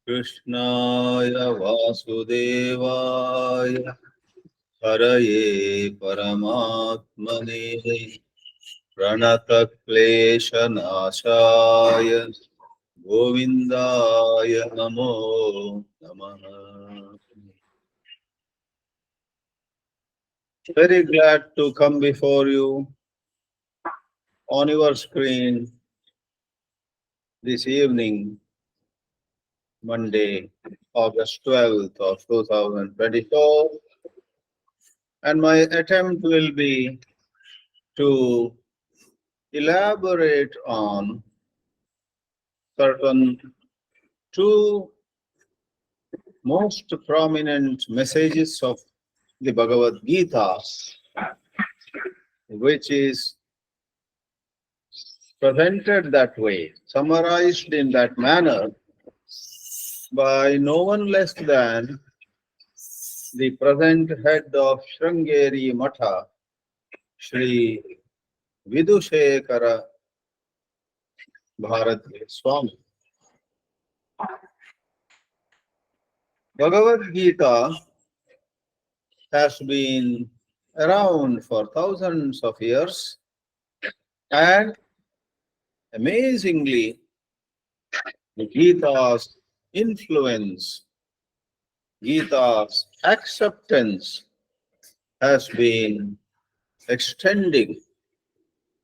Krishnaya Vasudevaya Haraye Paramatmane Pranata Klesha Nashaya Govindaya Namo Namaha. Very glad to come before you on your screen this evening, Monday, August 12th of 2024. And my attempt will be to elaborate on certain two most prominent messages of the Bhagavad Gita, which is presented that way, summarized in that manner by no one less than the present head of Sringeri Matha, Sri Vidushekara Bharati Swami. Bhagavad Gita has been around for thousands of years, and amazingly, the Gita's influence, Gita's acceptance has been extending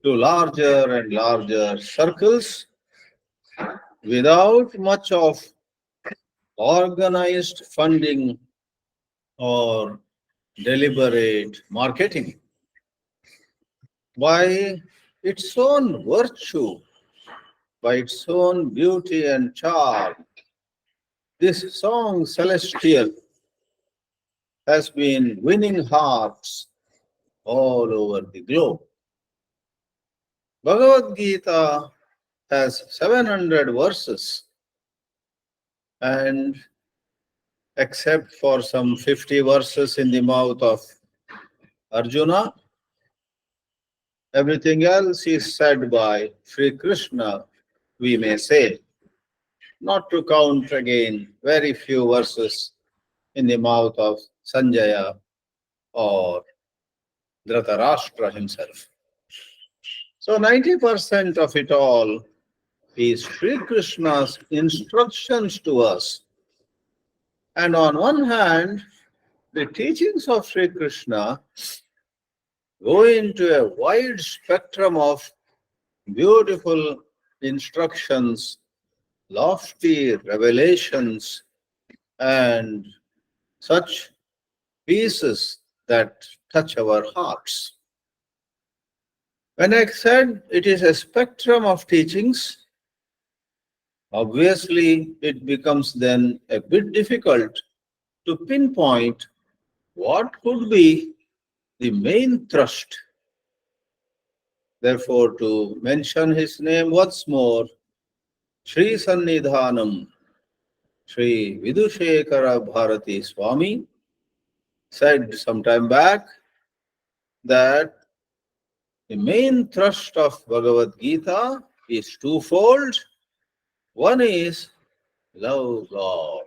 to larger and larger circles without much of organized funding or deliberate marketing. By its own virtue, by its own beauty and charm, this song celestial has been winning hearts all over the globe. Bhagavad Gita has 700 verses, and except for some 50 verses in the mouth of Arjuna, everything else is said by Sri Krishna, we may say, not to count again very few verses in the mouth of Sanjaya or Dhritarashtra himself. So 90% of it all is Sri Krishna's instructions to us. And on one hand, the teachings of Sri Krishna go into a wide spectrum of beautiful instructions, lofty revelations, and such pieces that touch our hearts. When I said it is a spectrum of teachings, obviously it becomes then a bit difficult to pinpoint what could be the main thrust. Therefore, to mention his name once more, Sri Sannidhanam, Sri Vidushekara Bharati Swami said some time back that the main thrust of Bhagavad Gita is twofold. One is love God.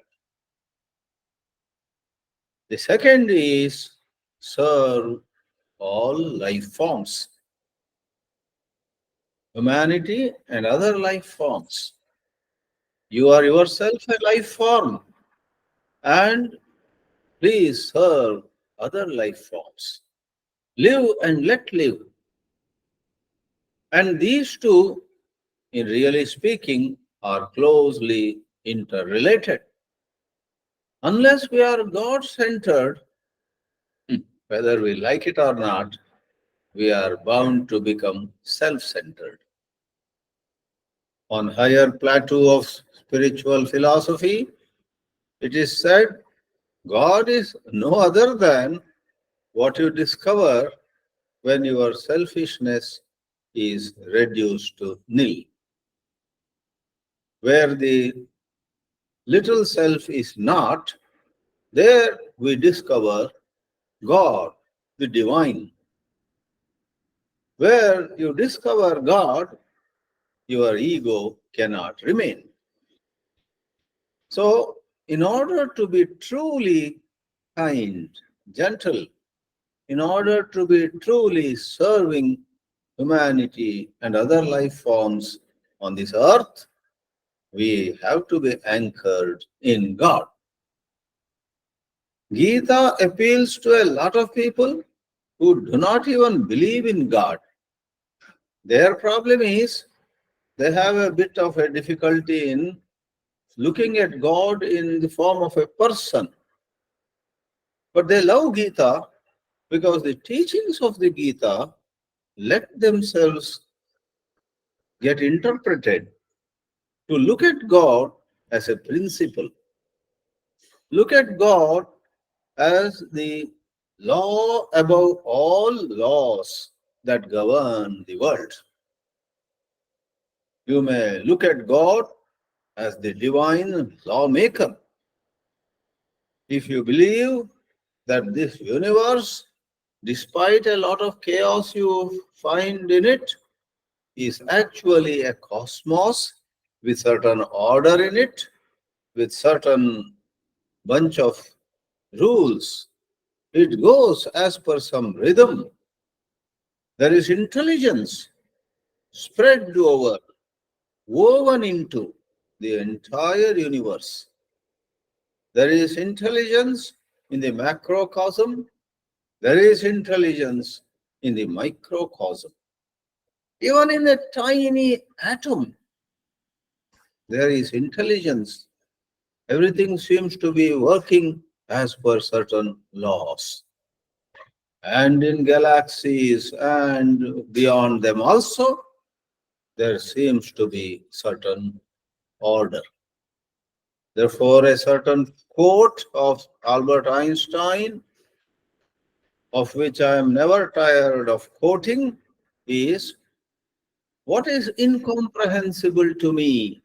The second is serve all life forms, humanity and other life forms. You are yourself a life form, and please serve other life forms. Live and let live. And these two, in really speaking, are closely interrelated. Unless we are God-centered, whether we like it or not, we are bound to become self-centered. On higher plateau of spiritual philosophy, it is said, God is no other than what you discover when your selfishness is reduced to nil. Where the little self is not, there we discover God, the divine. Where you discover God, your ego cannot remain. So, in order to be truly kind, gentle, in order to be truly serving humanity and other life forms on this earth, we have to be anchored in God. Gita appeals to a lot of people who do not even believe in God. Their problem is they have a bit of a difficulty in looking at God in the form of a person. But they love Gita because the teachings of the Gita let themselves get interpreted to look at God as a principle. Look at God as the law above all laws that govern the world. You may look at God as the divine lawmaker. If you believe that this universe, despite a lot of chaos you find in it, is actually a cosmos with certain order in it, with certain bunch of rules, it goes as per some rhythm. There is intelligence spread over, woven into the entire universe. There is intelligence in the macrocosm. There is intelligence in the microcosm. Even in a tiny atom, there is intelligence. Everything seems to be working as per certain laws. And in galaxies and beyond them also, there seems to be certain order. Therefore, a certain quote of Albert Einstein, of which I am never tired of quoting, is what is incomprehensible to me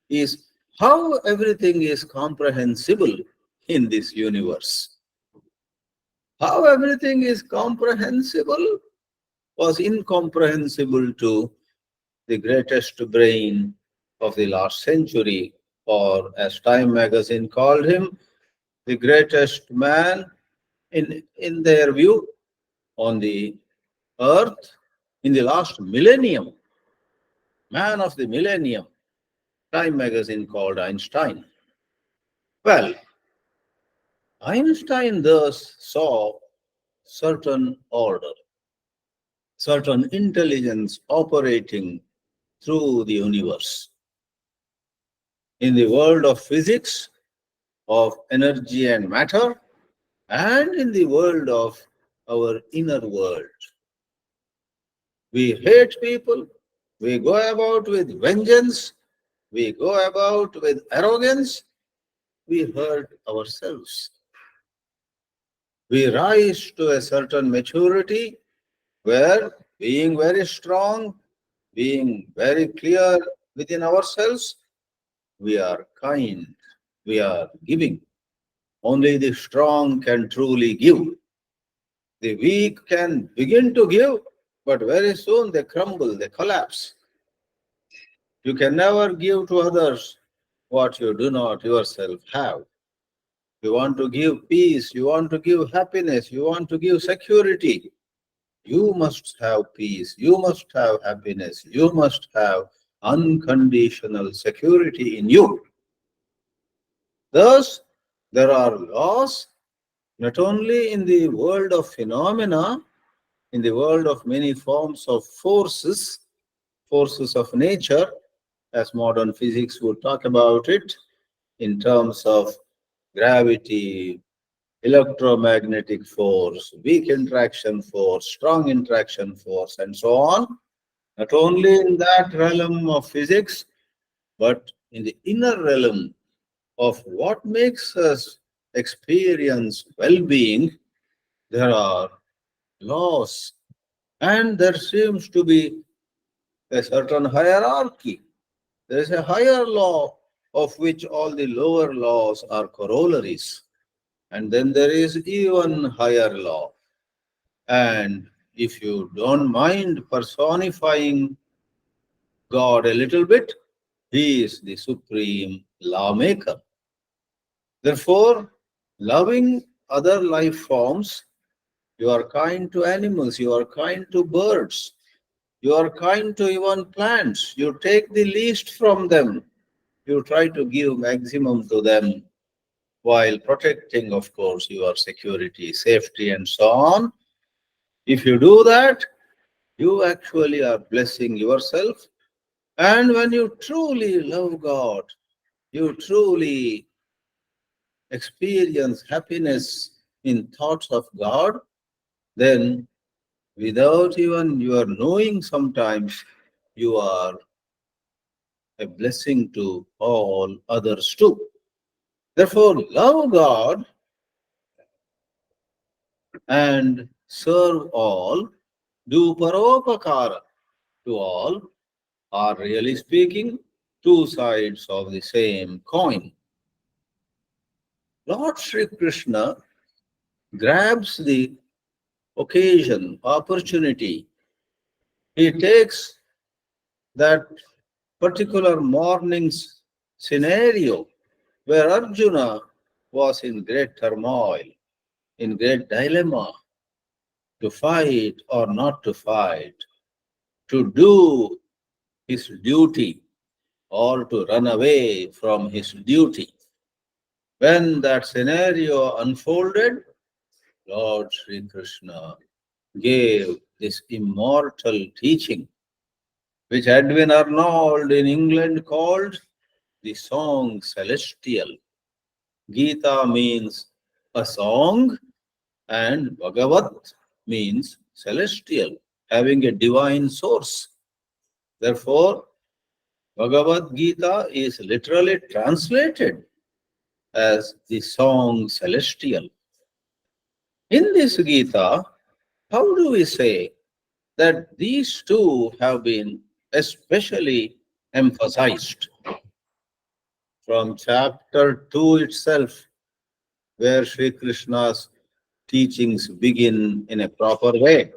is how everything is comprehensible in this universe. How everything is comprehensible was incomprehensible to the greatest brain of the last century, or as Time magazine called him, the greatest man in their view on the earth in the last millennium, man of the millennium. Time magazine called Einstein. Well, Einstein thus saw certain order, certain intelligence operating through the universe. In the world of physics, of energy and matter, and in the world of our inner world. We hate people, we go about with vengeance, we go about with arrogance, we hurt ourselves. We rise to a certain maturity where, being very strong, being very clear within ourselves, we are kind, we are giving. Only the strong can truly give. The weak can begin to give, but very soon they crumble, they collapse. You can never give to others what you do not yourself have. You want to give peace, you want to give happiness, you want to give security. You must have peace, you must have happiness, you must have unconditional security in you. Thus, there are laws not only in the world of phenomena, in the world of many forms of forces, forces of nature, as modern physics would talk about it, in terms of gravity, electromagnetic force, weak interaction force, strong interaction force, and so on. Not only in that realm of physics, but in the inner realm of what makes us experience well-being, there are laws, and there seems to be a certain hierarchy. There is a higher law of which all the lower laws are corollaries. And then there is even higher law. And if you don't mind personifying God a little bit, He is the supreme lawmaker. Therefore, loving other life forms, you are kind to animals, you are kind to birds, you are kind to even plants. You take the least from them. You try to give maximum to them while protecting, of course, your security, safety, and so on. If you do that, you actually are blessing yourself. And when you truly love God, you truly experience happiness in thoughts of God, then without even your knowing sometimes, you are a blessing to all others too. Therefore, love God and serve all, do paropakara to all, are really speaking two sides of the same coin. Lord Sri Krishna grabs the occasion, opportunity. He takes that particular morning's scenario where Arjuna was in great turmoil, in great dilemma, to fight or not to fight, to do his duty or to run away from his duty. When that scenario unfolded, Lord Sri Krishna gave this immortal teaching, which Edwin Arnold in England called the song celestial. Gita means a song, and Bhagavat means celestial, having a divine source. Therefore, Bhagavad Gita is literally translated as the song celestial. In this Gita, how do we say that these two have been especially emphasized? From chapter 2 itself, where Sri Krishna's teachings begin in a proper way,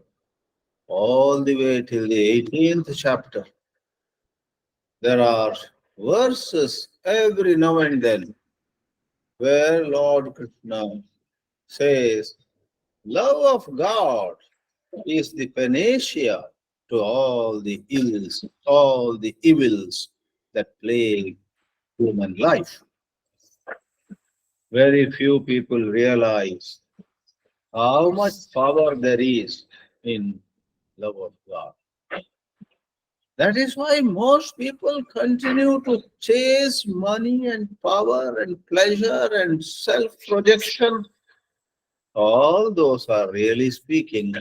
all the way till the 18th chapter, there are verses every now and then where Lord Krishna says, love of God is the panacea to all the ills, all the evils that plague human life. Very few people realize how much power there is in love of God. That is why most people continue to chase money and power and pleasure and self-projection. All those are really speaking,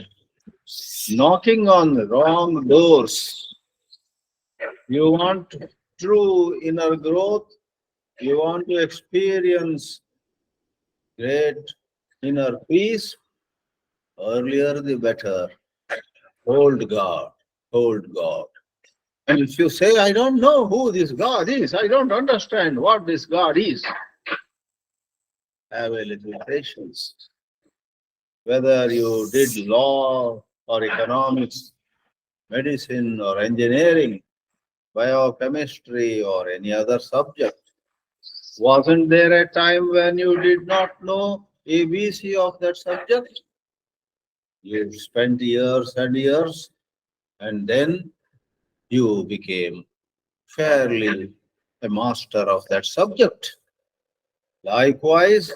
knocking on the wrong doors. You want true inner growth, you want to experience great inner peace, earlier the better. Hold God, hold God. And if you say, I don't know who this God is, I don't understand what this God is, have a little patience. Whether you did law or economics, medicine or engineering, biochemistry or any other subject, wasn't there a time when you did not know ABC of that subject? You spent years and years, and then you became fairly a master of that subject. Likewise,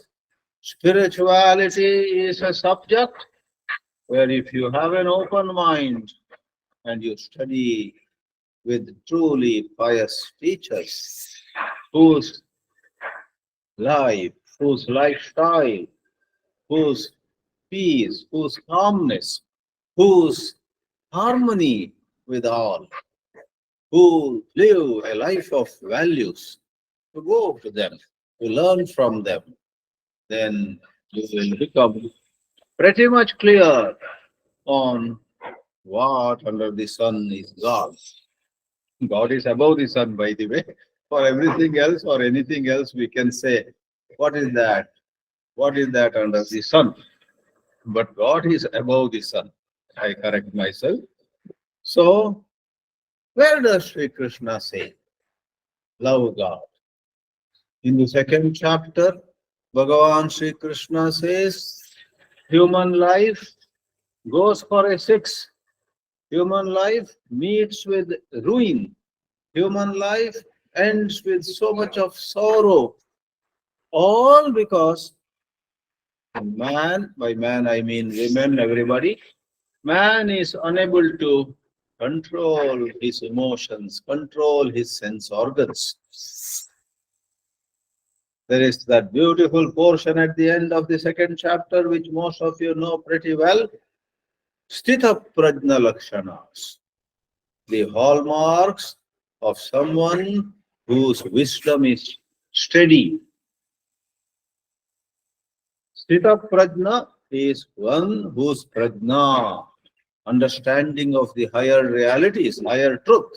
spirituality is a subject where if you have an open mind and you study with truly pious teachers whose life, whose lifestyle, whose peace, whose calmness, whose harmony with all, who live a life of values, to go to them, to learn from them, then you will become pretty much clear on what under the sun is God. God is above the sun, by the way. For everything else or anything else, we can say, what is that? What is that under the sun? But God is above the sun. I correct myself. So, where does Sri Krishna say, love God? In the second chapter, Bhagavan Sri Krishna says, human life goes for a 6. Human life meets with ruin. Human life ends with so much of sorrow. All because man, by man I mean women, everybody, man is unable to control his emotions, control his sense organs. There is that beautiful portion at the end of the second chapter, which most of you know pretty well. Sthita Prajna Lakshanas, the hallmarks of someone whose wisdom is steady. Sthita Prajna is one whose prajna, understanding of the higher realities, higher truth,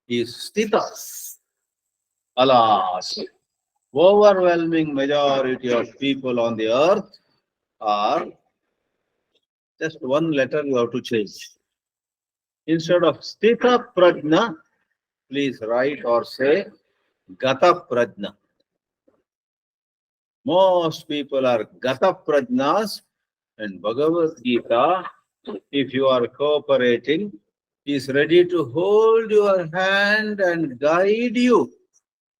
is sthita. Alas, overwhelming majority of people on the earth are just one letter you have to change. Instead of sthita prajna, please write or say gata prajna. Most people are gata prajnas, and Bhagavad Gita, if you are cooperating, is ready to hold your hand and guide you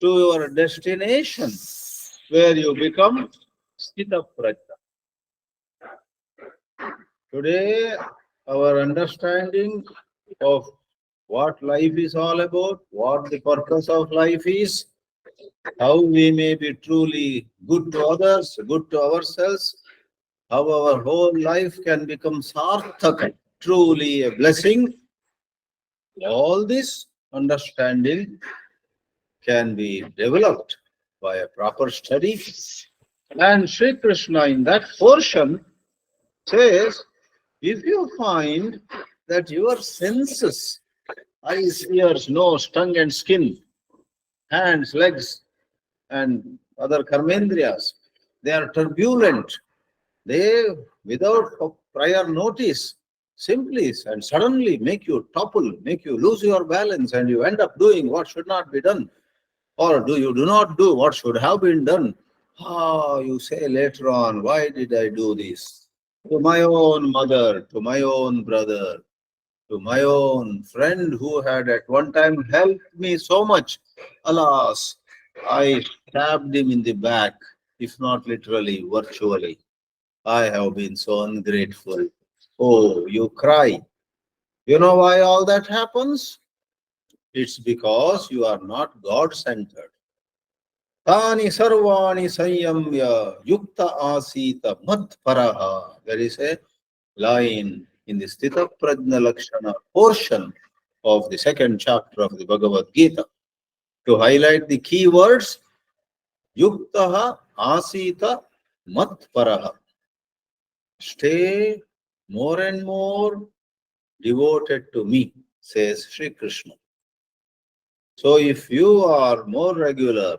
to your destination, where you become sthita prajna. Today, our understanding of what life is all about, what the purpose of life is, how we may be truly good to others, good to ourselves, how our whole life can become sarthak, truly a blessing. All this understanding can be developed by a proper study. And Sri Krishna in that portion says, if you find that your senses, eyes, ears, nose, tongue and skin, hands, legs, and other karmendriyas, they are turbulent, they, without prior notice, simply and suddenly make you topple, make you lose your balance, and you end up doing what should not be done, or do not do what should have been done. You say later on, why did I do this? To my own mother, to my own brother, to my own friend who had at one time helped me so much. Alas, I stabbed him in the back, if not literally, virtually. I have been so ungrateful. Oh, you cry. You know why all that happens? It's because you are not God-centered. Tani sarvani sanyamya yukta asita madparaha. There is a line in the Sthita Prajna Lakshana portion of the second chapter of the Bhagavad Gita to highlight the key words Yuktaha Asita Matparaha. Stay more and more devoted to me, says Sri Krishna. So if you are more regular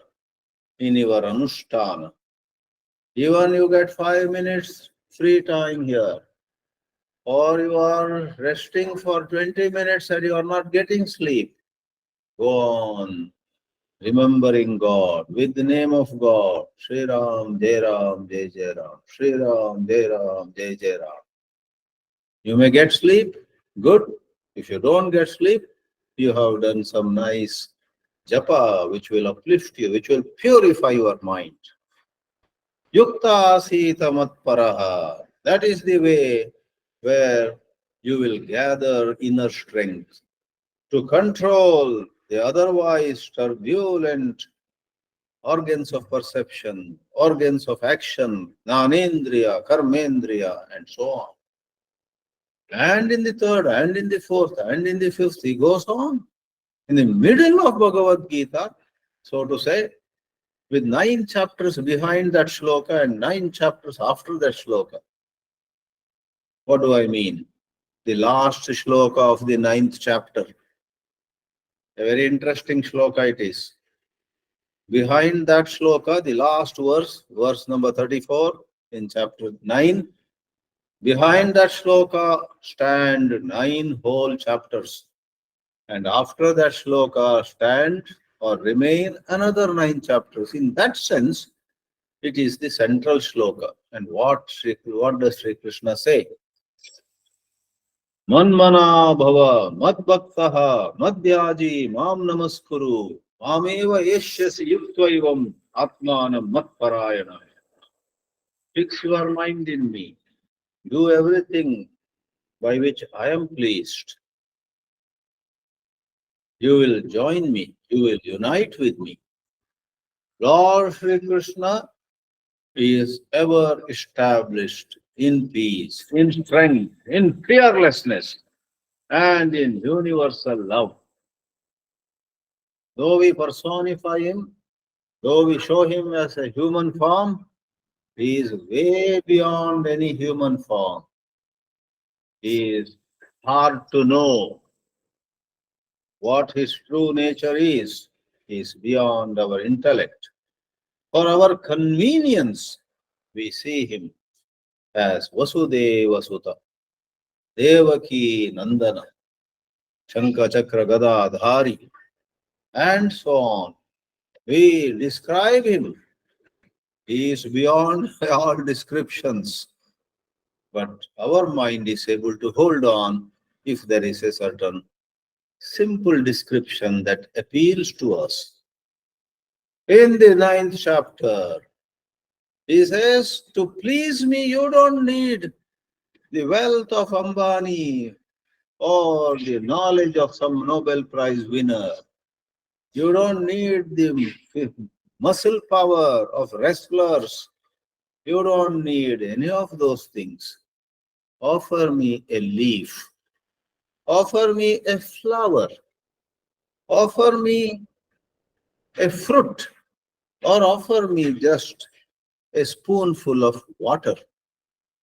in your anushtana, even you get 5 minutes free time here, or you are resting for 20 minutes and you are not getting sleep, go on remembering God with the name of God. Shri Ram, Jai Ram, Jai Jai Ram. Shri Ram, Jai Ram, Jai Jai Ram. You may get sleep, good. If you don't get sleep, you have done some nice japa which will uplift you, which will purify your mind. Yukta asita matparaha. That is the way where you will gather inner strength to control the otherwise turbulent organs of perception, organs of action, Jnanendriya, Karmendriya, and so on. And in the third, and in the fourth, and in the fifth, he goes on. In the middle of Bhagavad Gita, so to say, with 9 chapters behind that shloka and 9 chapters after that shloka. What do I mean? The last shloka of the 9th chapter. A very interesting shloka it is. Behind that shloka, the last verse, verse number 34 in chapter 9, behind that shloka stand 9 whole chapters. And after that shloka stand or remain another 9 chapters. In that sense, It is the central shloka. And what does Sri Krishna say? Manmana bhava madbhaktaha madhyaji mam namaskuru mameva eshyasi yuktva atmanam matparayana. Fix your mind in me. Do everything by which I am pleased. You will join me. You will unite with me. Lord Sri Krishna is ever established in peace, in strength, in fearlessness, and in universal love. Though we personify him, though we show him as a human form, he is way beyond any human form. He is hard to know what his true nature is beyond our intellect. For our convenience, we see him as Vasudeva Suta, Devaki Nandana, Shanka Chakra Gada Dhari, and so on. We describe him. He is beyond all descriptions. But our mind is able to hold on if there is a certain simple description that appeals to us. In the 9th chapter, he says, to please me, you don't need the wealth of Ambani or the knowledge of some Nobel Prize winner. You don't need the muscle power of wrestlers. You don't need any of those things. Offer me a leaf. Offer me a flower. Offer me a fruit. Or offer me just a spoonful of water.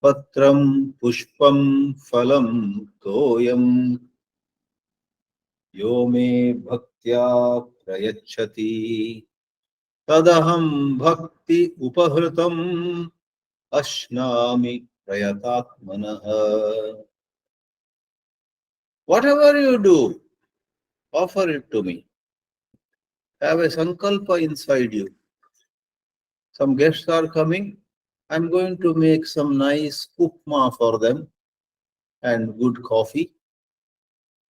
Patram pushpam phalam toyam yo me bhaktya prayachati tadaham bhakti upahritam ashnami prayatatmanaha. Whatever you do, offer it to me. Have a sankalpa inside you. Some guests are coming. I'm going to make some nice upma for them and good coffee.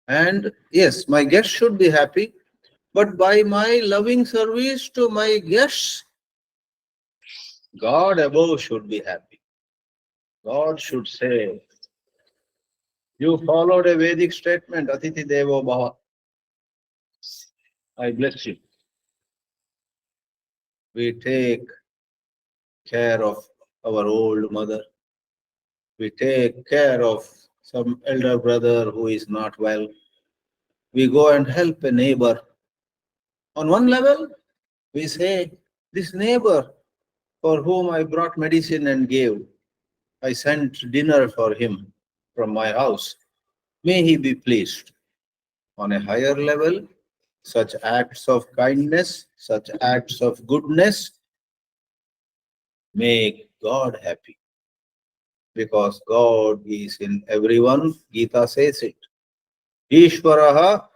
And yes, my guests should be happy. But by my loving service to my guests, God above should be happy. God should say, you followed a Vedic statement, Atiti Devo Bhava. I bless you. We take care of our old mother. We take care of some elder brother who is not well. We go and help a neighbor. On one level, we say, this neighbor for whom I brought medicine and gave, I sent dinner for him from my house. May he be pleased. On a higher level, such acts of kindness, such acts of goodness make God happy. Because God is in everyone, Gita says it. Ishvaraha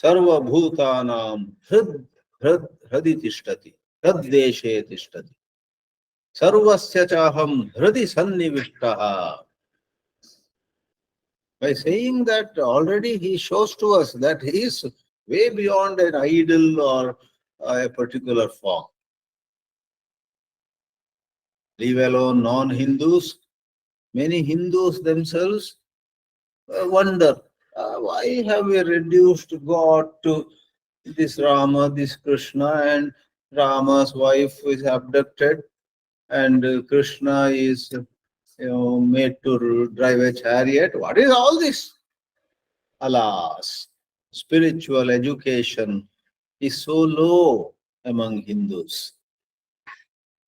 sarva bhutanam hradi tishtati, hradeshe tishtati. Sarvasya chaham hradi sannivishtaha. By saying that, already he shows to us that he is way beyond an idol or a particular form. Leave alone non-Hindus. Many Hindus themselves wonder, why have we reduced God to this Rama, this Krishna, and Rama's wife is abducted, and Krishna is made to drive a chariot. What is all this? Alas, spiritual education is so low among Hindus.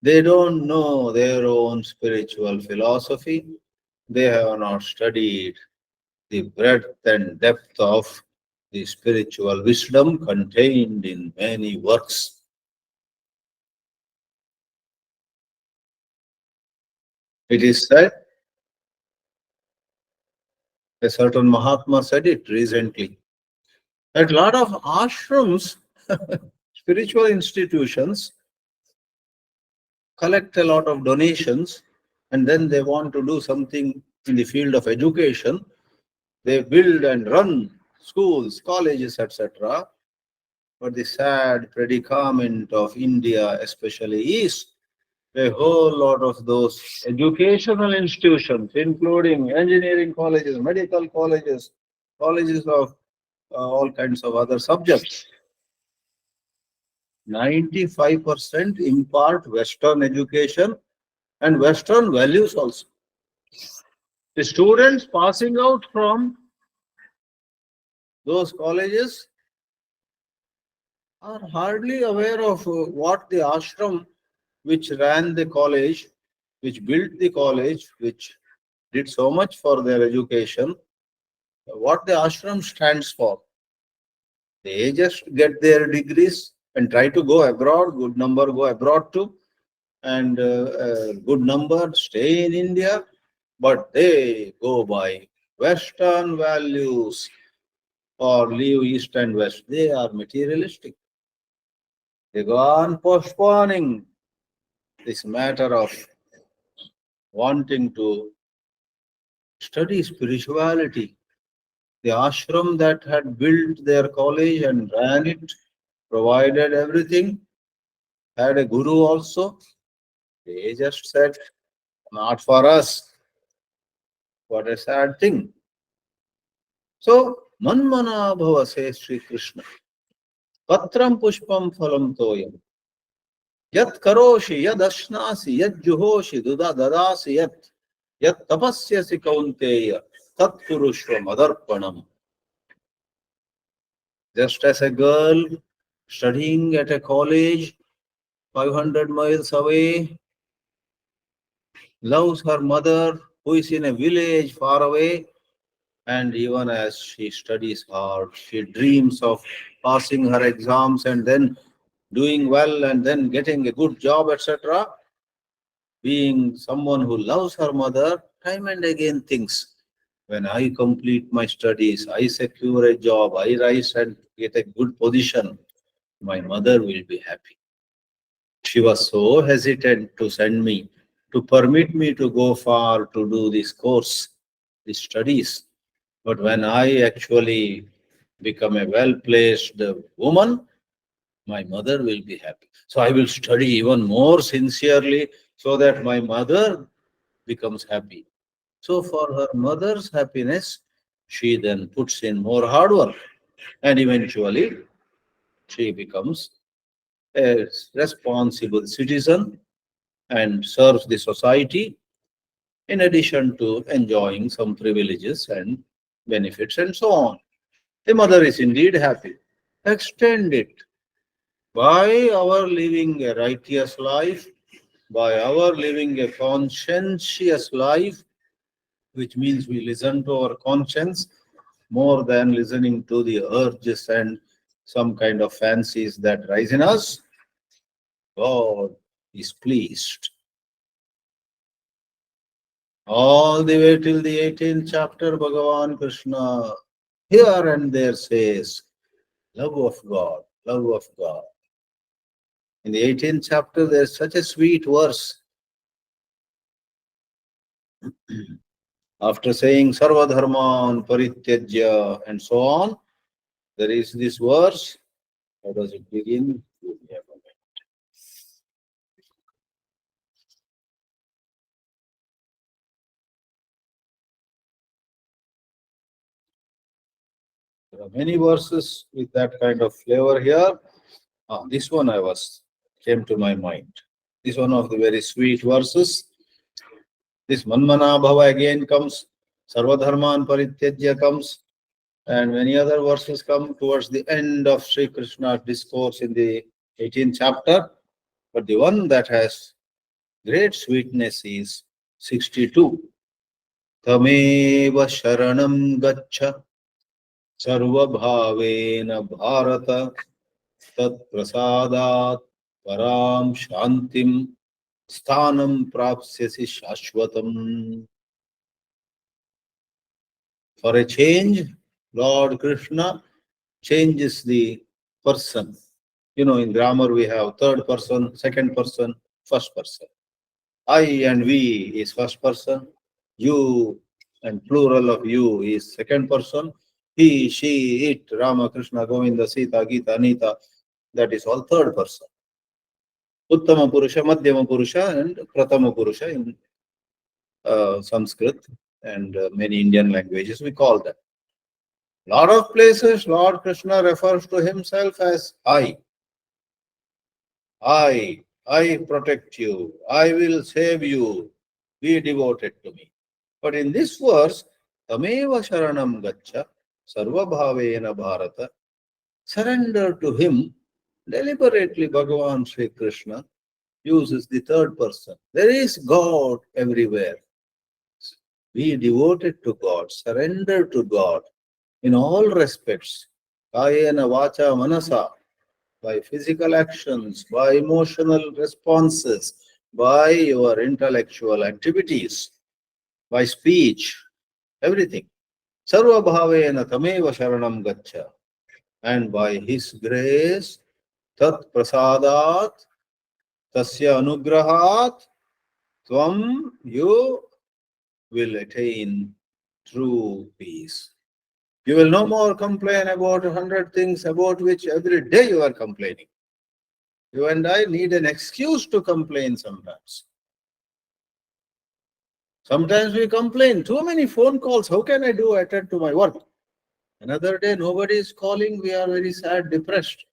They don't know their own spiritual philosophy. They have not studied the breadth and depth of the spiritual wisdom contained in many works. It is said, a certain Mahatma said it recently, that a lot of ashrams, spiritual institutions, collect a lot of donations, and then they want to do something in the field of education. They build and run schools, colleges, etc. But the sad predicament of India, especially, is a whole lot of those educational institutions, including engineering colleges, medical colleges, colleges of all kinds of other subjects. 95% impart Western education and Western values also. The students passing out from those colleges are hardly aware of what the ashram which ran the college, which built the college, which did so much for their education, what the ashram stands for. They just get their degrees and try to go abroad, good number go abroad too, and a good number stay in India, but they go by Western values or leave East and West. They are materialistic. They go on postponing this matter of wanting to study spirituality. The ashram that had built their college and ran it, provided everything, had a guru also. They just said, not for us. What a sad thing. So, Manmana Bhava, says Sri Krishna. Patram pushpam phalam toyam. Yat karoshi, yad ashnasi, yad juhoshi, dadasi, yat tapasyasi kaunteya, tat kurushva madarpanam. Just as a girl studying at a college 500 miles away loves her mother who is in a village far away, and even as she studies hard, she dreams of passing her exams and then doing well and then getting a good job, etc. Being someone who loves her mother, time and again thinks, when I complete my studies, I secure a job, I rise and get a good position, my mother will be happy. She was so hesitant to send me, to permit me to go far to do this course, these studies. But when I actually become a well-placed woman, my mother will be happy. So I will study even more sincerely so that my mother becomes happy. So for her mother's happiness, she then puts in more hard work, and eventually she becomes a responsible citizen and serves the society in addition to enjoying some privileges and benefits and so on. The mother is indeed happy. Extend it by our living a righteous life, by our living a conscientious life, which means we listen to our conscience more than listening to the urges and some kind of fancies that rise in us. God is pleased. All the way till the 18th chapter, Bhagavan Krishna here and there says, love of God, love of God. In the 18th chapter, there's such a sweet verse. After saying Sarva Dharman Parityajya and so on, there is this verse. How does it begin? Give me a moment. There are many verses with that kind of flavor here. This one came to my mind. This one of the very sweet verses. This Manmana Bhava again comes, Sarvadharman Parityajya comes, and many other verses come towards the end of Sri Krishna's discourse in the 18th chapter. But the one that has great sweetness is 62. Tameva Sharanam Gaccha Sarva Bhavena Bharata Tat Prasadat Param Shantim Sthanam Prapsyasi Shashwatam. For a change, Lord Krishna changes the person. In grammar we have third person, second person, first person. I and we is first person. You and plural of you is second person. He, she, it, Rama, Krishna, Govinda, Sita, Gita, Anita, that is all third person. Uttama Purusha, Madhyama Purusha, and Pratama Purusha in Sanskrit and many Indian languages we call that. Lot of places Lord Krishna refers to himself as I. I protect you. I will save you. Be devoted to me. But in this verse, Tameva Sharanam Gaccha, Sarva Bhavena Bharata, surrender to him. Deliberately, Bhagavan Sri Krishna uses the third person. There is God everywhere. Be devoted to God, surrender to God in all respects. Kayena Vacha Manasa, by physical actions, by emotional responses, by your intellectual activities, by speech, everything. Sarva Bhavena Tameva Sharanam Gaccha. And by his grace, Tat Prasadat, Tasya Anugrahat, Tvam, you will attain true peace. You will no more complain about 100 things about which every day you are complaining. You and I need an excuse to complain sometimes. Sometimes we complain, too many phone calls, how can I attend to my work? Another day, nobody is calling, we are very sad, depressed.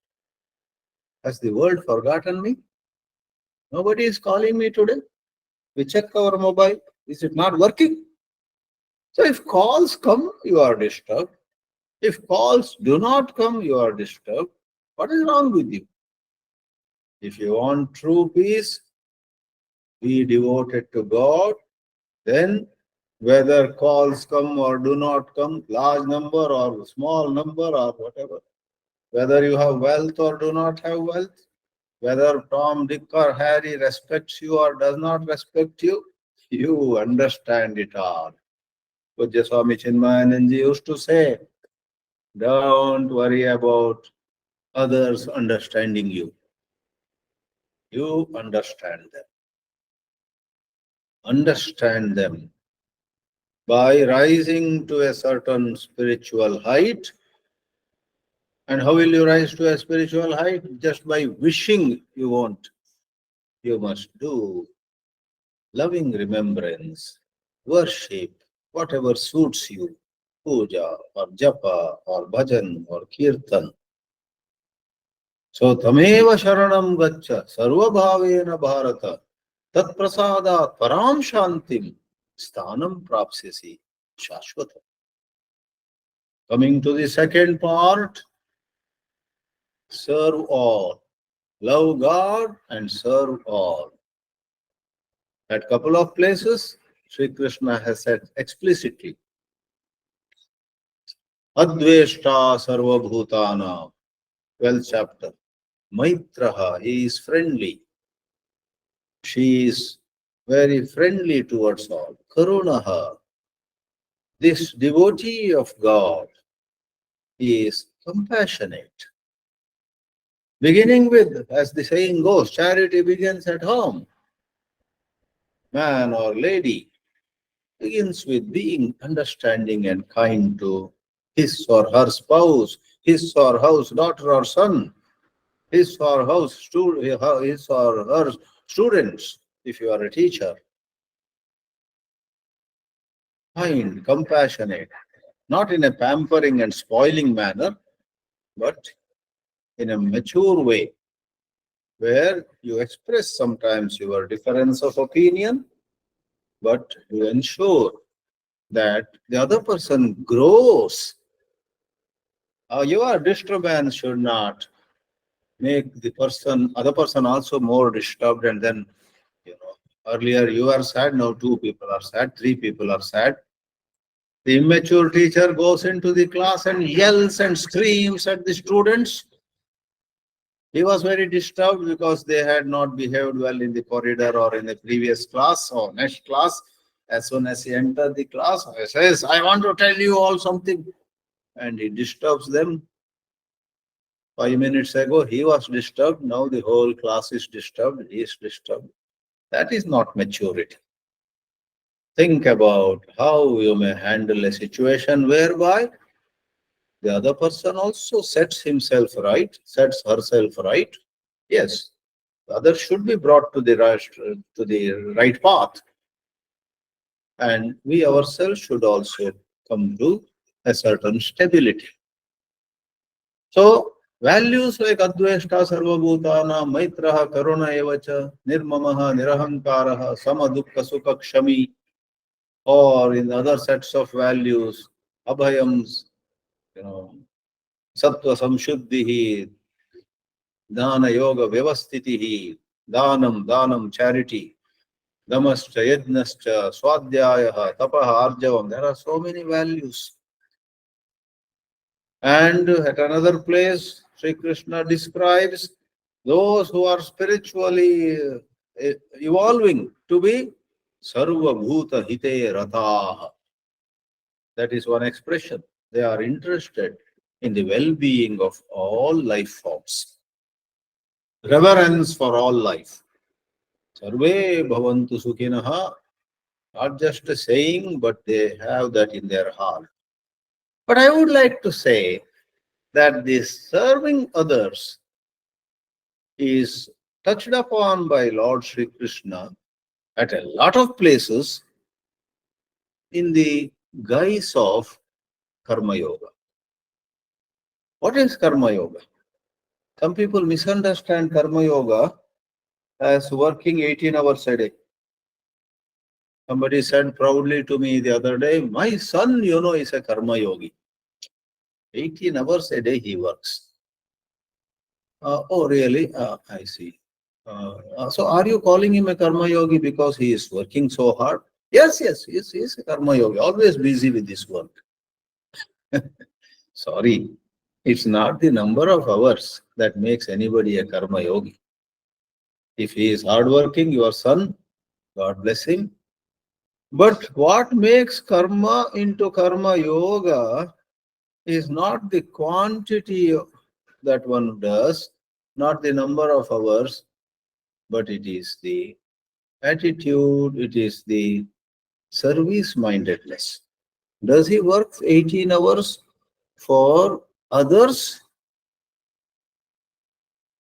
Has the world forgotten me? Nobody is calling me today. We check our mobile, is it not working? So if calls come, you are disturbed. If calls do not come, you are disturbed. What is wrong with you? If you want true peace, be devoted to God. Then whether calls come or do not come, large number or small number or whatever, whether you have wealth or do not have wealth, whether Tom, Dick or Harry respects you or does not respect you, you understand it all. Pujya Swami Chidananda used to say, don't worry about others understanding you. You understand them. Understand them. By rising to a certain spiritual height. And how will you rise to a spiritual height? Just by wishing you won't. You must do loving remembrance, worship, whatever suits you, puja or japa or bhajan or kirtan. So tameva sharanam gaccha sarva bhavena bharata tat prasadat param shantim sthanam prapsyasi shashvata. Coming to the second part, serve all. Love God and serve all. At couple of places, Sri Krishna has said explicitly, Adveshta Sarva Bhutana, 12th chapter. Maitraha, he is friendly. She is very friendly towards all. Karunaha, this devotee of God is compassionate. Beginning with, as the saying goes, charity begins at home. Man or lady begins with being understanding and kind to his or her spouse, his or her daughter or son, his or her students, if you are a teacher. Kind, compassionate, not in a pampering and spoiling manner, but in a mature way, where you express sometimes your difference of opinion, but you ensure that the other person grows. Your disturbance should not make the other person also more disturbed, and then, earlier you are sad, now two people are sad, three people are sad. The immature teacher goes into the class and yells and screams at the students. He was very disturbed because they had not behaved well in the corridor or in the previous class or next class. As soon as he entered the class, he says, I want to tell you all something. And he disturbs them. 5 minutes ago, he was disturbed. Now the whole class is disturbed. He is disturbed. That is not maturity. Think about how you may handle a situation whereby the other person also sets himself right, sets herself right. Yes, the other should be brought to the right path, and we ourselves should also come to a certain stability. So, values like Adveshta Sarvabhutana, Maitraha, Karuna Evacha, Nirmamaha, Nirahankaraha, Sama Dukkha Sukha Kshami, or in other sets of values, Abhayams, you know, Sattva Samshuddhihi, Dana Yoga Vyavastitihi, Danam, charity, Damascha, Yajnascha, Swadhyayaha, Tapaha, Arjavam. There are so many values. And at another place, Sri Krishna describes those who are spiritually evolving to be Sarva Bhuta Hite Rataha. That is one expression. They are interested in the well-being of all life forms. Reverence for all life. Sarve Bhavantu Sukhinaha. Not just a saying, but they have that in their heart. But I would like to say that this serving others is touched upon by Lord Sri Krishna at a lot of places in the guise of Karma Yoga. What is Karma Yoga? Some people misunderstand Karma Yoga as working 18 hours a day. Somebody said proudly to me the other day, my son, is a Karma Yogi. 18 hours a day he works. Oh, really? I see. So are you calling him a Karma Yogi because he is working so hard? Yes, he is a Karma Yogi, always busy with this work. Sorry, it's not the number of hours that makes anybody a Karma Yogi. If he is hardworking, your son, God bless him. But what makes karma into Karma Yoga is not the quantity that one does, not the number of hours, but it is the attitude, it is the service mindedness. Does he work 18 hours for others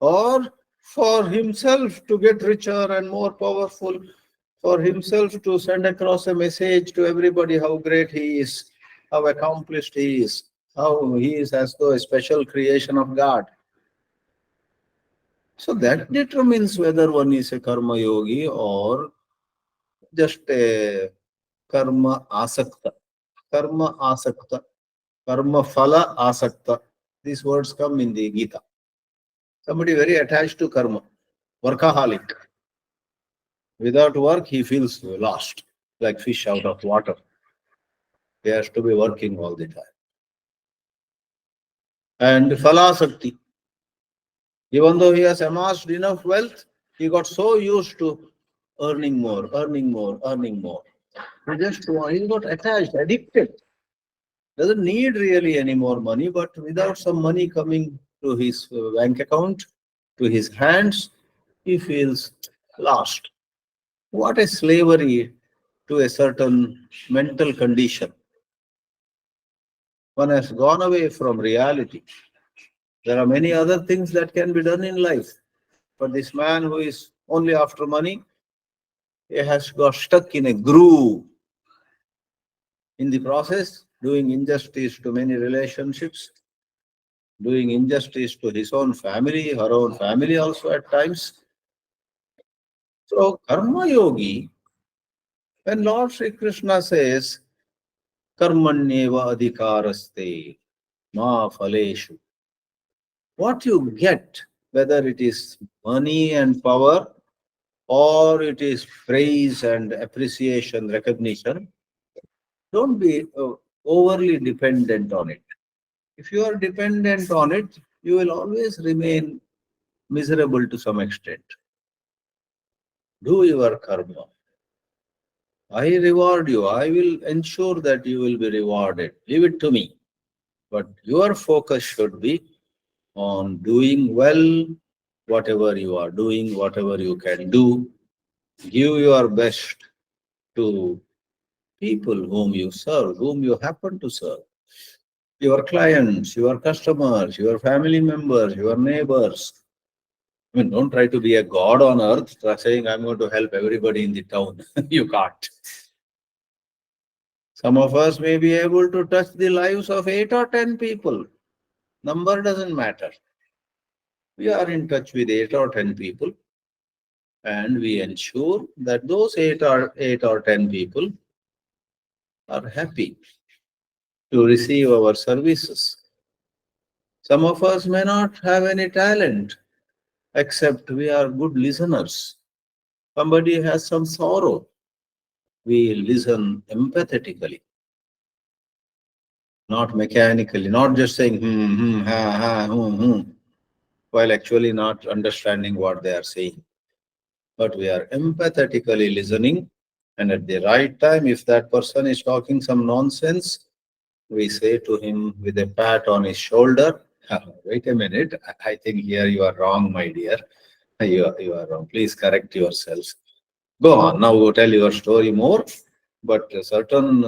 or for himself to get richer and more powerful, for himself to send across a message to everybody how great he is, how accomplished he is, how he is as though a special creation of God? So that determines whether one is a karma yogi or just a karma asakta. Karma asakta, karma phala asakta. These words come in the Gita. Somebody very attached to karma, workaholic. Without work, he feels lost, like fish out of water. He has to be working all the time. And phalasakti, even though he has amassed enough wealth, he got so used to earning more, earning more, earning more. He got attached, addicted. Doesn't need really any more money, but without some money coming to his bank account, to his hands, he feels lost. What a slavery to a certain mental condition. One has gone away from reality. There are many other things that can be done in life. But this man who is only after money, he has got stuck in a groove. In the process, doing injustice to many relationships, doing injustice to his own family, her own family also at times. So, Karma Yogi, when Lord Sri Krishna says, Karmanyeva adhikaraste ma phaleshu, what you get, whether it is money and power or it is praise and appreciation, recognition, don't be overly dependent on it. If you are dependent on it, you will always remain miserable to some extent. Do your karma. I reward you. I will ensure that you will be rewarded. Leave it to me. But your focus should be on doing well, whatever you are doing, whatever you can do, Give your best to people whom you serve, whom you happen to serve. Your clients, your customers, your family members, your neighbors. I mean, don't try to be a god on earth, saying, I'm going to help everybody in the town. You can't. Some of us may be able to touch the lives of 8 or 10 people. Number doesn't matter. We are in touch with 8 or 10 people, and we ensure that those 8 or 10 people are happy to receive our services. Some of us may not have any talent, except we are good listeners. Somebody has some sorrow, we listen empathetically, not mechanically, not just saying ha, ha, while actually not understanding what they are saying. But we are empathetically listening, and at the right time, if that person is talking some nonsense, we say to him with a pat on his shoulder, wait a minute, I think here you are wrong, my dear. You are wrong. Please correct yourself. Go on. Now go tell your story more. But certain,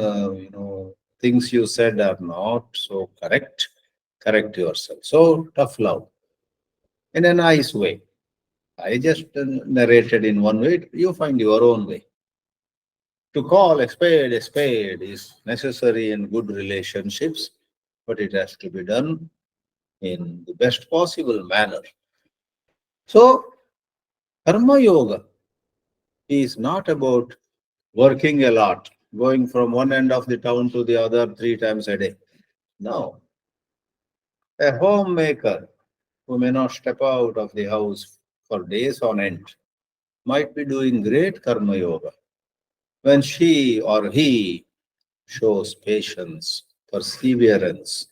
things you said are not so correct. Correct yourself. So tough love in a nice way. I just narrated in one way. You find your own way. To call a spade is necessary in good relationships, but it has to be done in the best possible manner. So, Karma Yoga is not about working a lot, going from one end of the town to the other 3 times a day. No. A homemaker who may not step out of the house for days on end might be doing great Karma Yoga when she or he shows patience, perseverance,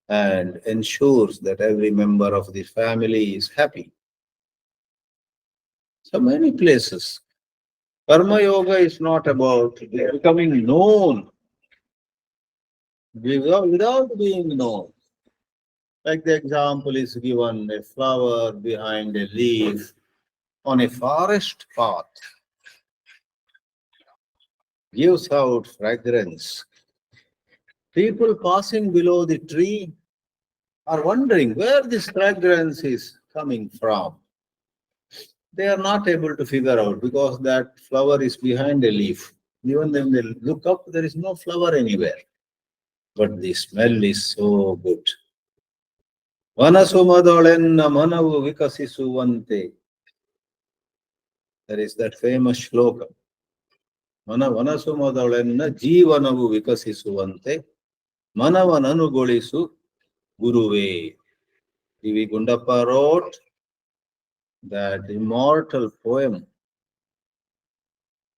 and ensures that every member of the family is happy. So many places. Karma Yoga is not about becoming known without being known. Like the example is given, a flower behind a leaf on a forest path gives out fragrance. People passing below the tree are wondering where this fragrance is coming from. They are not able to figure out because that flower is behind a leaf. Even when they look up, there is no flower anywhere. But the smell is so good. Vanasumadolenna manavu vikasisuvante. There is that famous shloka. Vanasumadolenna jivanavu vikasisuvante. Manavananugolisu guruve. D.V. Gundappa wrote that immortal poem.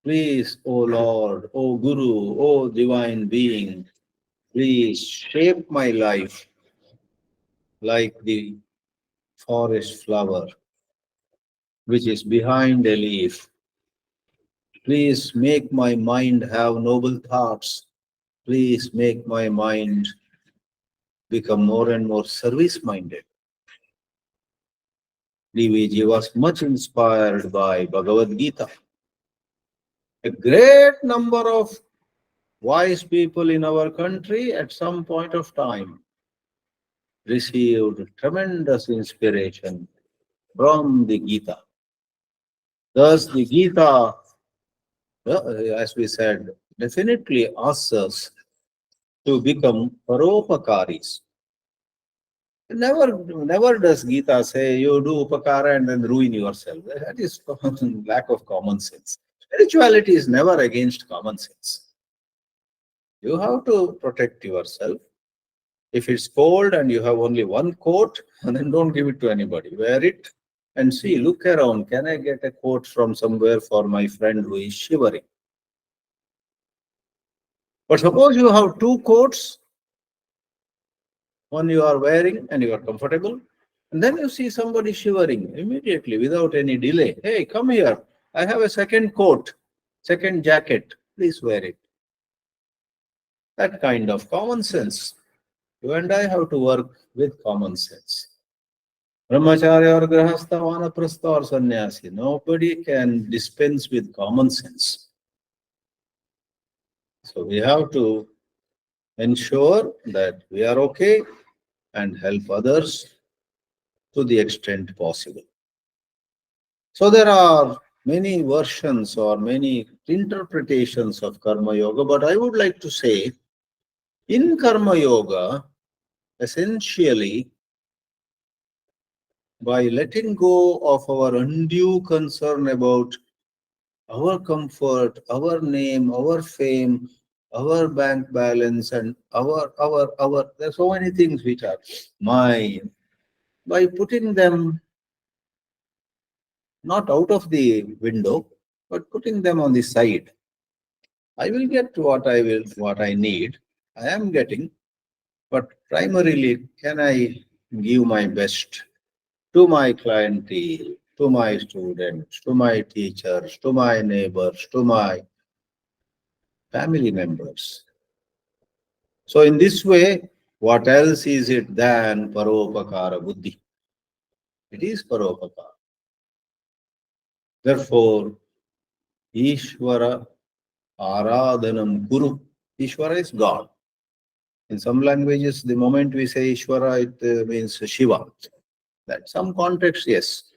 Please, O Lord, O Guru, O Divine Being, please shape my life like the forest flower which is behind a leaf. Please make my mind have noble thoughts. Please make my mind become more and more service-minded. DVG was much inspired by Bhagavad Gita. A great number of wise people in our country at some point of time received tremendous inspiration from the Gita. Thus, the Gita, as we said, definitely asks us to become paropakaris. Never does Gita say you do upakara and then ruin yourself. That is lack of common sense. Spirituality is never against common sense. You have to protect yourself. If it's cold and you have only one coat, then don't give it to anybody. Wear it and see, look around. Can I get a coat from somewhere for my friend who is shivering? But suppose you have two coats, one you are wearing and you are comfortable, and then you see somebody shivering immediately without any delay. Hey, come here. I have a second coat, second jacket. Please wear it. That kind of common sense. You and I have to work with common sense. Brahmacharya or Grahastha, Vanaprastha or Sannyasi. Nobody can dispense with common sense. So we have to ensure that we are okay and help others to the extent possible. So there are many versions or many interpretations of Karma Yoga, but I would like to say in Karma Yoga, essentially, by letting go of our undue concern about our comfort, our name, our fame, our bank balance, and there's so many things which are mine. By putting them not out of the window, but putting them on the side, I will get what I need. I am getting, but primarily, can I give my best to my clientele, to my students, to my teachers, to my neighbors, to my family members? So in this way, what else is it than paropakara buddhi? It is paropakara. Therefore, Ishvara Aradhanam Guru. Ishvara is God. In some languages, the moment we say Ishvara, it means Shiva. That some context, yes.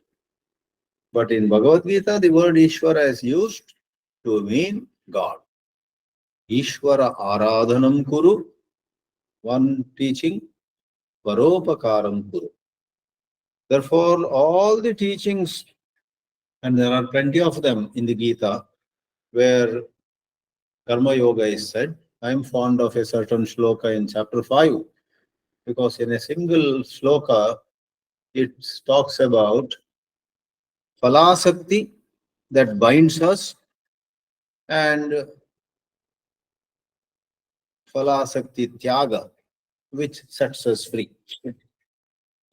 But in Bhagavad Gita, the word Ishvara is used to mean God. Ishvara Aradhanam Kuru, one teaching, Paropakaram Kuru. Therefore, all the teachings, and there are plenty of them in the Gita, where Karma Yoga is said. I am fond of a certain shloka in chapter 5, because in a single shloka, it talks about Phalasakti that binds us and Phalasakti Tyaga, which sets us free.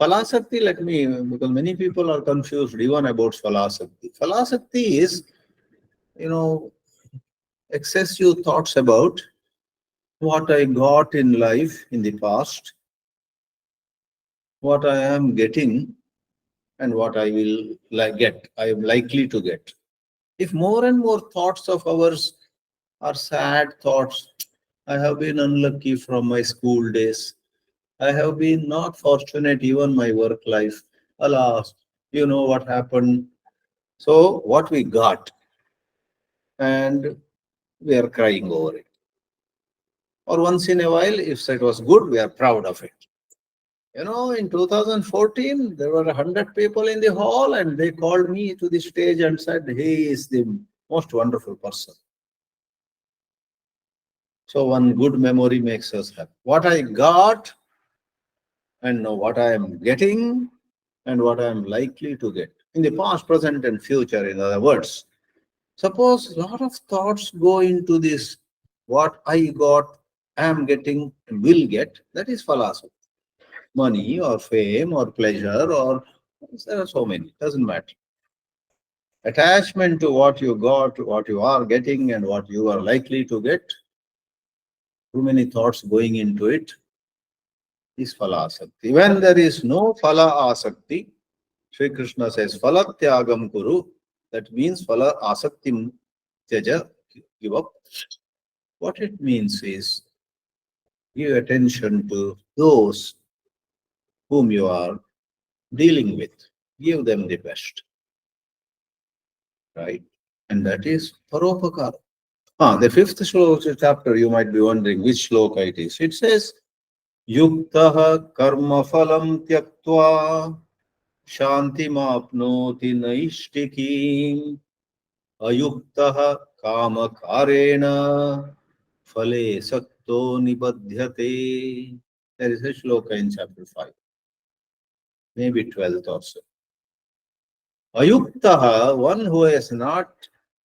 Phalasakti, let me, because many people are confused even about Phalasakti. Phalasakti is, excessive thoughts about what I got in life in the past, what I am getting, and what I will get, I am likely to get. If more and more thoughts of ours are sad thoughts, I have been unlucky from my school days, I have been not fortunate even my work life, alas, you know what happened. So what we got, and we are crying over it. Or once in a while, if it was good, we are proud of it. In 2014, there were 100 people in the hall and they called me to the stage and said, he is the most wonderful person. So one good memory makes us happy. What I got and what I am getting and what I am likely to get in the past, present and future, in other words. Suppose a lot of thoughts go into this, what I got, am getting, and will get, that is philosophy. Money or fame or pleasure or there are so many, doesn't matter. Attachment to what you got, what you are getting, and what you are likely to get, too many thoughts going into it, is phala asakti. When there is no phala asakti, Sri Krishna says, phala tyagam kuru, that means phala asaktim tyaja, give up. What it means is, give attention to those whom you are dealing with. Give them the best. Right? And that is paropakara. The fifth chapter, you might be wondering which shloka it is. It says, Yuktaha karma phalam tyaktva shantimapnoti naishtikim ayuktaha kama karena phale sakto nibadhyate. There is a shloka in chapter 5, maybe 12th or so. Ayuktaha, one who has not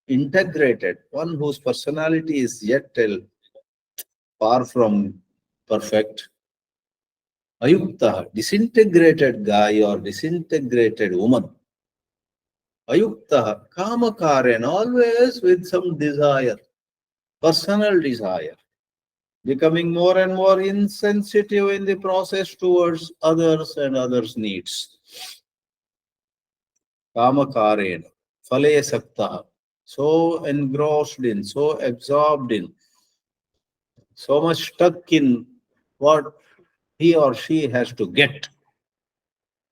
integrated, one whose personality is yet far from perfect. Ayuktaha, disintegrated guy or disintegrated woman. Ayuktaha, kamakaren, always with some desire, personal desire, becoming more and more insensitive in the process towards others and others' needs. Kamakarena, Phale Sakta, so engrossed in, so absorbed in, so much stuck in what he or she has to get.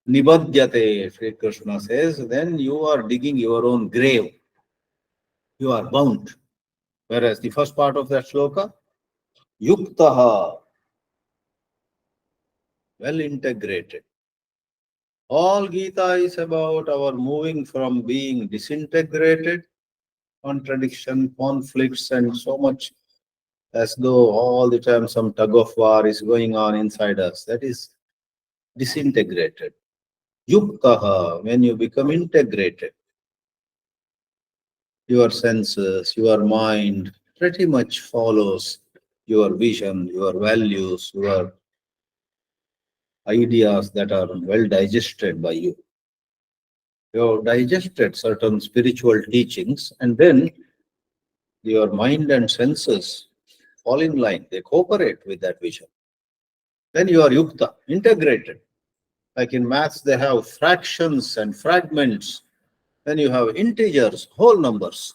Nibadhyate, Sri Krishna says, then you are digging your own grave. You are bound. Whereas the first part of that shloka, Yuktaha, well integrated. All Gita is about our moving from being disintegrated, contradiction, conflicts, and so much as though all the time some tug of war is going on inside us. That is disintegrated. Yuktaha, when you become integrated, your senses, your mind pretty much follows your vision, your values, your ideas that are well digested by you. You have digested certain spiritual teachings, and then your mind and senses fall in line, they cooperate with that vision. Then you are yukta, integrated. Like in maths, they have fractions and fragments. Then you have integers, whole numbers.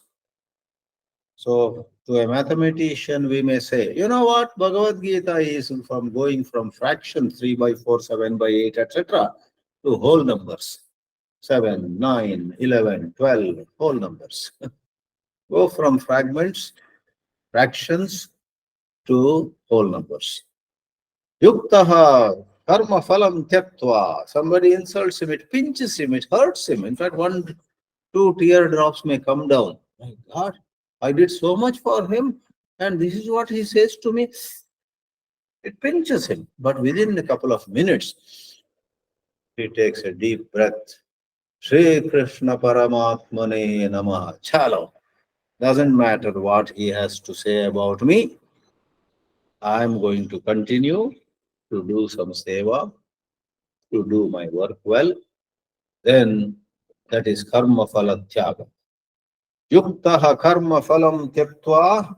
So, to a mathematician, we may say, you know what, Bhagavad Gita is from going from fraction 3 by 4, 7 by 8, etc., to whole numbers 7, 9, 11, 12, whole numbers. Go from fragments, fractions to whole numbers. Yuktaha karma phalam tyaktva. Somebody insults him, it pinches him, it hurts him. In fact, 1, 2 teardrops may come down. My God, I did so much for him, and this is what he says to me. It pinches him. But within a couple of minutes, he takes a deep breath. Shri Krishna Paramatmane Namaha. Chalo. Doesn't matter what he has to say about me. I'm going to continue to do some seva, to do my work well. Then that is karma phala tyaga. Yuktaha karma phalam tyaktva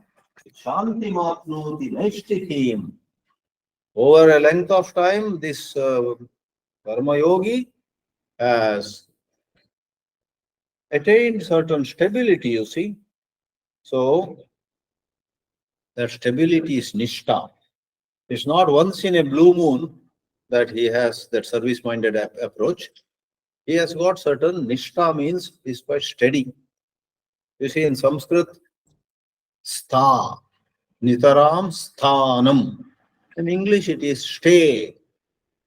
shanti mapnoti naishtikim. Over a length of time, this karma yogi has attained certain stability, you see. So that stability is nishtha. It's not once in a blue moon that he has that service-minded approach. He has got certain nishtha, means he's quite steady. You see, in Sanskrit, stha, nitaram sthanam. In English, it is stay.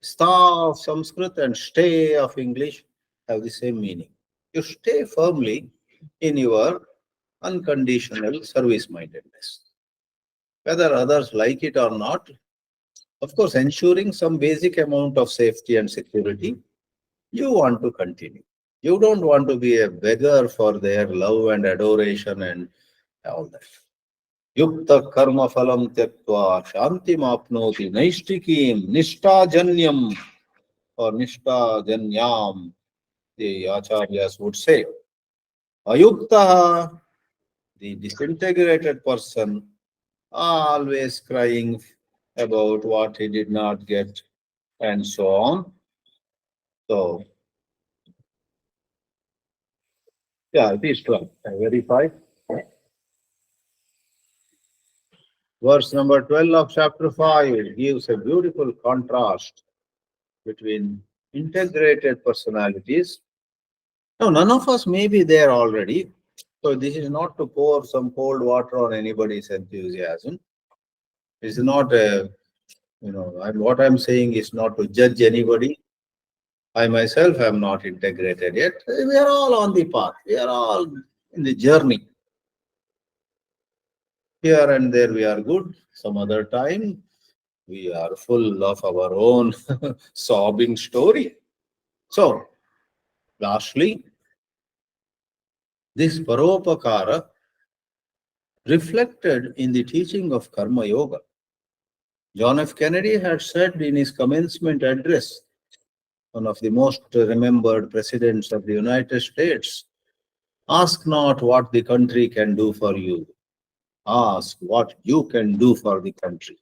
Stha of Sanskrit and stay of English have the same meaning. You stay firmly in your unconditional service-mindedness. Whether others like it or not, of course, ensuring some basic amount of safety and security, you want to continue. You don't want to be a beggar for their love and adoration and all that. Yukta karma phalam tyaktva shanti mapnoti naishtikim nishtha or nishtha janyam, the acharyas would say. Ayukta, the disintegrated person, always crying about what he did not get and so on. So, yeah, it is 12. I verify. Verse number 12 of chapter 5 gives a beautiful contrast between integrated personalities. Now, none of us may be there already. So, this is not to pour some cold water on anybody's enthusiasm. It's not a, what I'm saying is not to judge anybody. I myself am not integrated yet. We are all on the path. We are all in the journey. Here and there we are good. Some other time we are full of our own sobbing story. So, lastly, this paropakara reflected in the teaching of Karma Yoga. John F. Kennedy had said in his commencement address, one of the most remembered presidents of the United States, ask not what the country can do for you. Ask what you can do for the country.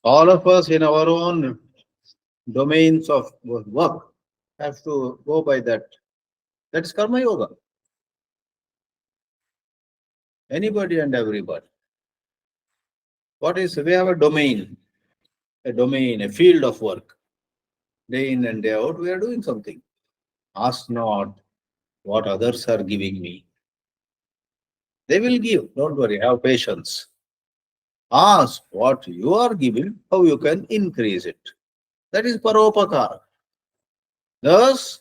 All of us in our own domains of work have to go by that. That's Karma Yoga. Anybody and everybody. What is, we have a domain, a field of work. Day in and day out, we are doing something. Ask not what others are giving me. They will give. Don't worry, have patience. Ask what you are giving, how you can increase it. That is paropakara. Thus,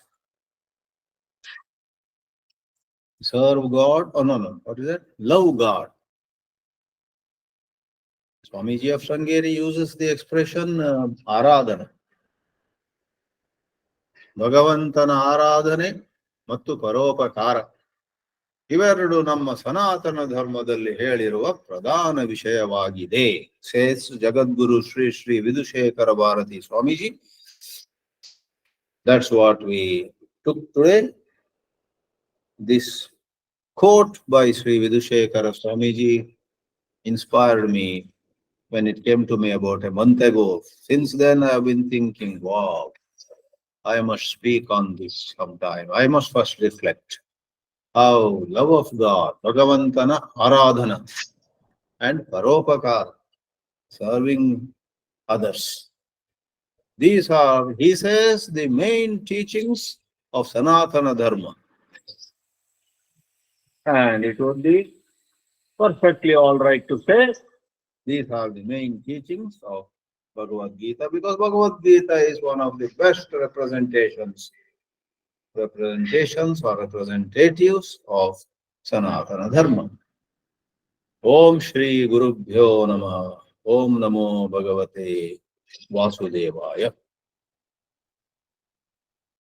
serve God. Oh, no. What is that? Love God. Swamiji of Sangeri uses the expression aradhana. ಭಗವಂತನ ಆರಾಧನೆ ಮತ್ತು ಪರೋಪಕಾರ ಇವೆರಡು ನಮ್ಮ ಸನಾತನ ಧರ್ಮದಲ್ಲಿ ಹೇಳಿರುವ ಪ್ರಧಾನ ವಿಷಯವಾಗಿದೆ. Says Jagadguru Shri Shri Vidhushekhara Bharati Swamiji. That's what we took today. This quote by Sri Vidushekara Swamiji inspired me when it came to me about a month ago. Since then I have been thinking, wow, I must speak on this sometime. I must first reflect how love of God, Bhagavantana Aradhana, and Paropakara, serving others. These are, he says, the main teachings of Sanatana Dharma. And it would be perfectly all right to say these are the main teachings of Bhagavad Gita, because Bhagavad Gita is one of the best representations or representatives of Sanatana Dharma. Om Shri Gurubhyo Namah. Om Namo Bhagavate Vasudevaya.